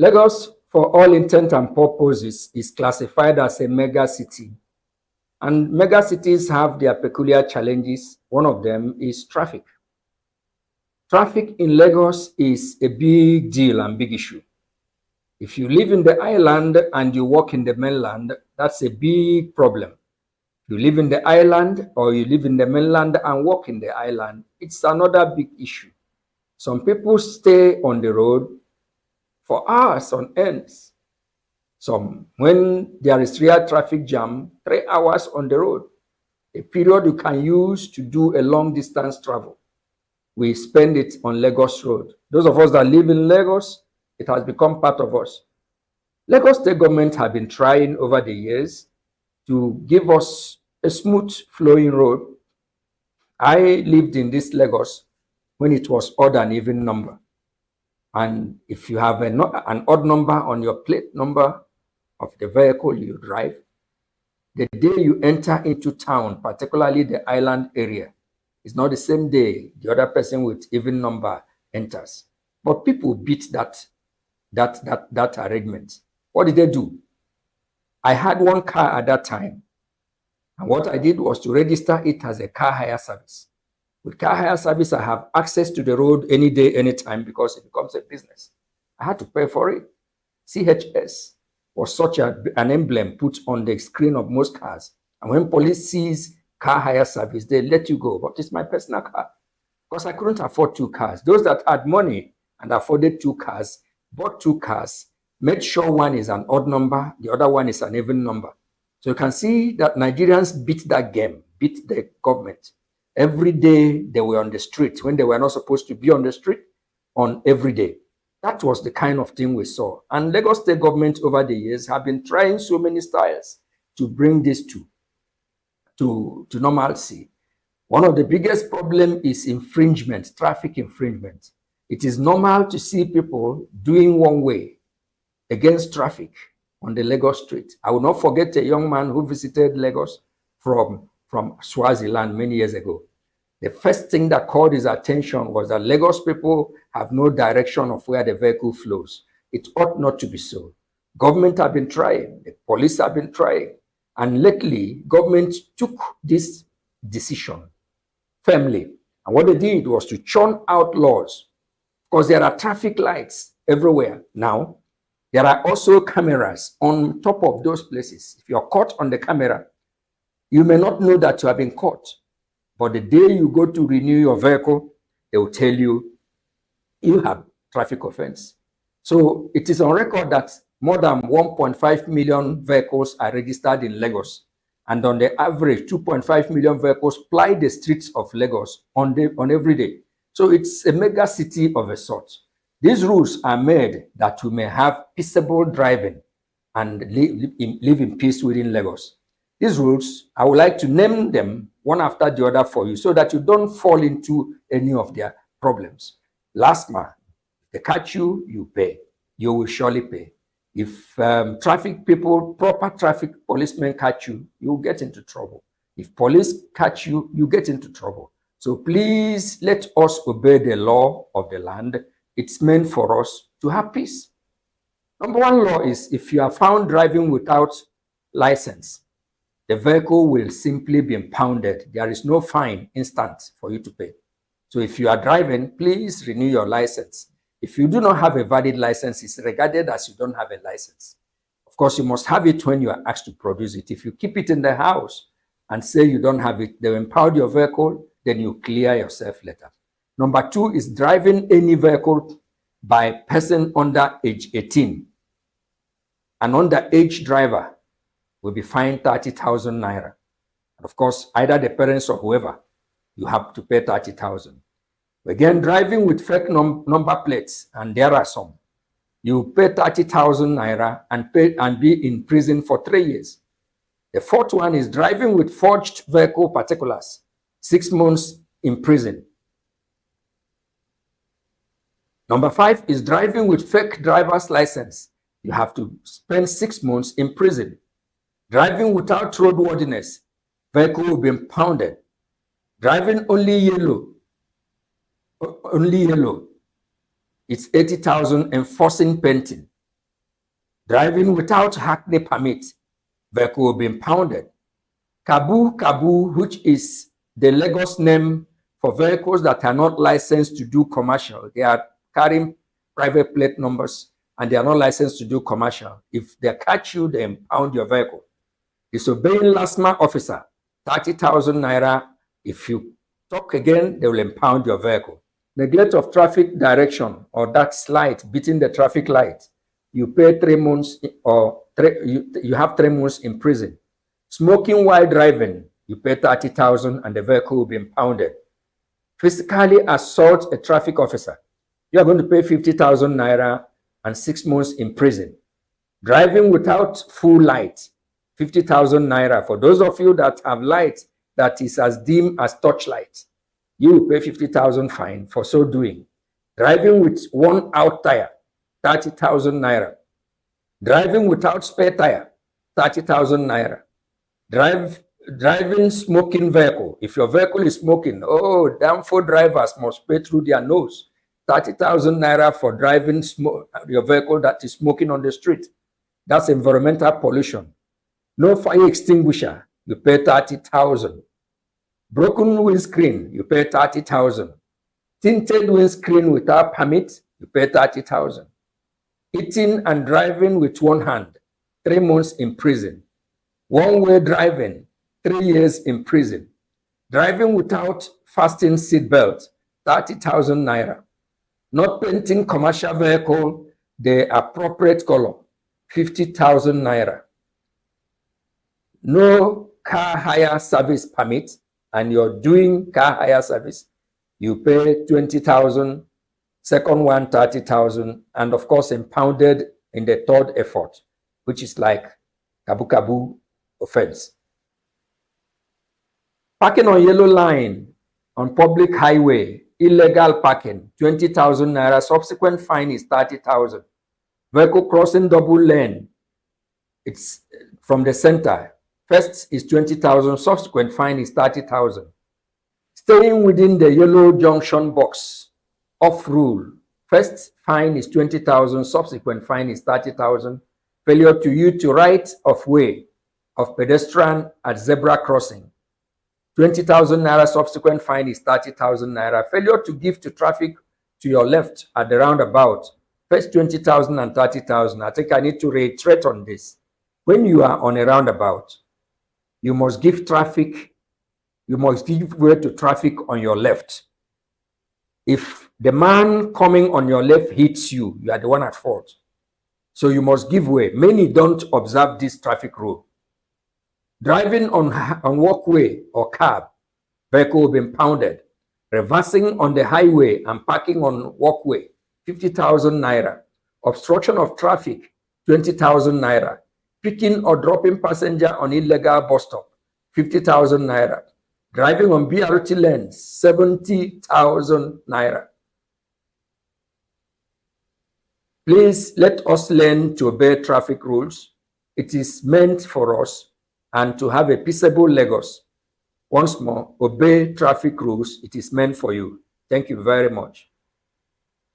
Lagos, for all intent and purposes, is classified as a mega city. And mega cities have their peculiar challenges. One of them is traffic. Traffic in Lagos is a big deal and big issue. If you live in the island and you work in the mainland, that's a big problem. You live in the island or you live in the mainland and work in the island, it's another big issue. Some people stay on the road for hours on ends. Some, when there is real traffic jam, 3 hours on the road, a period you can use to do a long distance travel. We spend it on Lagos Road. Those of us that live in Lagos, it has become part of us. Lagos State government have been trying over the years to give us a smooth flowing road. I lived in this Lagos when it was odd and even number. And if you have an odd number on your plate number of the vehicle you drive, the day you enter into town, particularly the island area, it's not the same day the other person with even number enters. But people beat that arrangement. What did they do? I had one car at that time, and what I did was to register it as a car hire service. With car hire service, I have access to the road any day, anytime, because it becomes a business. I had to pay for it. CHS was such an emblem put on the screen of most cars. And when police sees car hire service, they let you go. But it's my personal car, because I couldn't afford 2 cars. Those that had money and afforded 2 cars, bought 2 cars, made sure one is an odd number, the other one is an even number. So you can see that Nigerians beat that game, beat the government. Every day they were on the street when they were not supposed to be on the street, on every day. That was the kind of thing we saw. And Lagos State government over the years have been trying so many styles to bring this to normalcy. One of the biggest problems is infringement, traffic infringement. It is normal to see people doing one way against traffic on the Lagos street. I will not forget a young man who visited Lagos from Swaziland many years ago. The first thing that caught his attention was that Lagos people have no direction of where the vehicle flows. It ought not to be so. Government have been trying, the police have been trying, and lately government took this decision firmly. And what they did was to churn out laws, because there are traffic lights everywhere now. There are also cameras on top of those places. If you're caught on the camera, you may not know that you have been caught. But the day you go to renew your vehicle, they will tell you you have traffic offense. So it is on record that more than 1.5 million vehicles are registered in Lagos. And on the average, 2.5 million vehicles ply the streets of Lagos on every day. So it's a mega city of a sort. These rules are made that we may have peaceable driving and live in peace within Lagos. These rules, I would like to name them one after the other for you so that you don't fall into any of their problems. Last man, they catch you, you pay. You will surely pay. If traffic people, proper traffic policemen catch you, you will get into trouble. If police catch you, you get into trouble. So please let us obey the law of the land. It's meant for us to have peace. Number one law is if you are found driving without license, the vehicle will simply be impounded. There is no fine instant for you to pay. So if you are driving, please renew your license. If you do not have a valid license, it's regarded as you don't have a license. Of course, you must have it when you are asked to produce it. If you keep it in the house and say you don't have it, they will impound your vehicle, then you clear yourself later. Number 2 is driving any vehicle by person under age 18. An underage driver will be fined 30,000 naira. And of course, either the parents or whoever, you have to pay 30,000. Again, driving with fake number plates, and there are some, you pay 30,000 naira and be in prison for 3 years. The 4th one is driving with forged vehicle particulars, 6 months in prison. Number 5 is driving with fake driver's license. You have to spend 6 months in prison. Driving without roadworthiness, vehicle will be impounded. Driving only yellow, it's 80,000, enforcing painting. Driving without Hackney permit, vehicle will be impounded. Kabu, which is the Lagos name for vehicles that are not licensed to do commercial. They are carrying private plate numbers and they are not licensed to do commercial. If they catch you, they impound your vehicle. Disobeying LASMA officer, 30,000 naira. If you talk again, they will impound your vehicle. Neglect of traffic direction or that light, beating the traffic light, you pay 3 months or you have 3 months in prison. Smoking while driving, you pay 30,000 and the vehicle will be impounded. Physically assault a traffic officer, you are going to pay 50,000 naira and 6 months in prison. Driving without full light, 50,000 naira. For those of you that have light that is as dim as torchlight, you will pay 50,000 fine for so doing. Driving with one out tire, 30,000 naira. Driving without spare tire, 30,000 naira. Driving smoking vehicle. If your vehicle is smoking, downfall drivers must pay through their nose. 30,000 naira for driving your vehicle that is smoking on the street. That's environmental pollution. No fire extinguisher, you pay 30,000. Broken windscreen, you pay 30,000. Tinted windscreen without permit, you pay 30,000. Eating and driving with one hand, 3 months in prison. One-way driving, 3 years in prison. Driving without fastening seatbelt, 30,000 naira. Not painting commercial vehicle the appropriate color, 50,000 naira. No car hire service permit and you're doing car hire service, you pay 20,000, second one 30,000, and of course impounded in the third effort, which is like kabu offense. Parking on yellow line on public highway, illegal parking, 20,000 naira. Subsequent fine is 30,000. Vehicle crossing double lane, it's from the center. First is 20,000. Subsequent fine is 30,000. Staying within the yellow junction box, off rule. First fine is 20,000. Subsequent fine is 30,000. Failure to use to right of way of pedestrian at zebra crossing, 20,000 naira. Subsequent fine is 30,000 naira. Failure to give to traffic to your left at the roundabout, first 20,000 and 30,000. I think I need to reiterate on this. When you are on a roundabout, you must give way to traffic on your left. If the man coming on your left hits you, you are the one at fault. So you must give way. Many don't observe this traffic rule. Driving on walkway or curb, vehicle will be impounded. Reversing on the highway and parking on walkway, 50,000 naira. Obstruction of traffic, 20,000 naira. Picking or dropping passenger on illegal bus stop, 50,000 naira. Driving on BRT lanes, 70,000 naira. Please let us learn to obey traffic rules. It is meant for us and to have a peaceable Lagos. Once more, obey traffic rules. It is meant for you. Thank you very much.